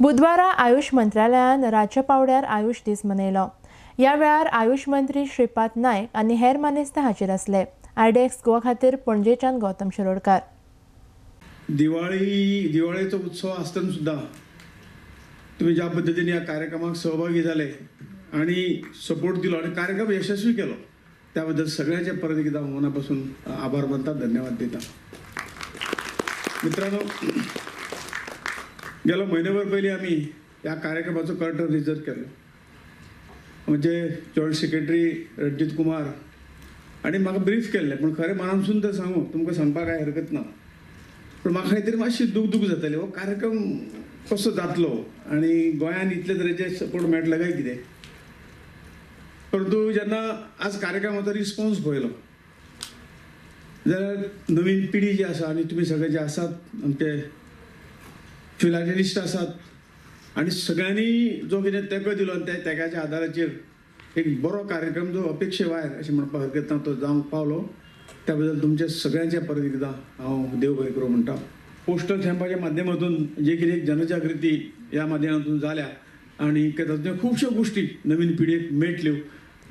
बुधवारा आयुष मंत्रालयान राज्य पावड्यार आयुष दीस मनयलो. ह्या वेळार आयुष मंत्री श्रीपाद नायक आनी हेर मानेस्त हाजीर आसले. आयडेक्स गोवा खातीर पणजेच्यान गौतम शिरोडकार. दिवाळीचो उत्सव आसतना सुद्दां तुम्ही ज्या पद्धतीने या कार्यक्रमात सहभागी झाले आणि सपोर्ट दिलो आणि कार्यक्रम यशस्वी केलो त्याबद्दल सगळ्यांचे परत एकदा मनापासून आभार मानता, धन्यवाद देता. मित्रांनो, गेल्या महिन्याभर पयलीं आमी ह्या कार्यक्रमाचो कर्टन रिजर्व केलो. म्हणजे जॉयंट सेक्रेटरी रणजीत कुमार आणि म्हाका ब्रीफ केल्लें, पण खरें मनापासून तर सांगू तुमकां सांगपाक कांय हरकत ना. पण म्हाका खंय तरी मातशी दूख जाताली, हो कार्यक्रम कसो जातलो आणि गोंयान इतले तरेचे सपोर्ट मेळटले काय कितें. परंतु जेन्ना आज कार्यक्रमाचो रिस्पॉन्स पळयलो जाल्यार नवीन पिढी जी आसा आनी तुमी सगळे जे आसात आमचे फिलाटेलिस्ट आसात आनी सगळ्यांनी जो कितें तेंको दिलो आनी त्या तेग्याच्या आदाराचेर एक बरो कार्यक्रम जो अपेक्षे भायर अशें म्हणपाक हरकत ना तो जावंक पावलो. त्या बद्दल तुमचे सगळ्यांचे परत एकदा हांव देव बरें करूं म्हणटा. पोस्टल स्टॅम्पाच्या माध्यमातून जे कितें जनजागृती ह्या माध्यमातून जाल्या आणि तातूंतल्यो खुबश्यो गोश्टी नवीन पिढीक मेळटल्यो.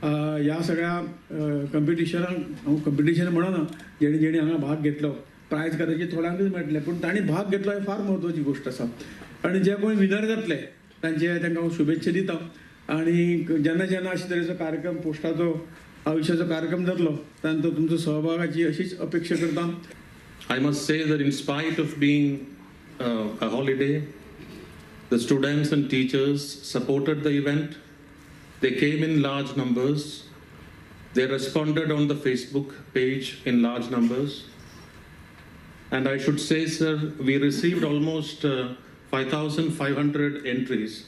ह्या सगळ्या कंपिटिशनाक हांव कंपिटिशन म्हणना, जेणे जेणे हांगा भाग घेतलो प्रायज कदाचित थोड्यांकच मेळटले, पण तांणी भाग घेतलो ही फार म्हत्वाची गोश्ट आसा. आणि जे कोण विनर जातले तांकां हांव शुभेच्छा दिता. आणि जेन्ना जेन्ना अशे तरेचो कार्यक्रम पोस्टाचो आयुश्याचो कार्यक्रम जातलो तेन्ना तुमचो सहभागाची अशीच अपेक्षा करता. I must say that in spite of being a holiday, the students and teachers supported the event. They came in large numbers. They responded on the Facebook page in large numbers. And I should say, sir, we received almost 5,500 entries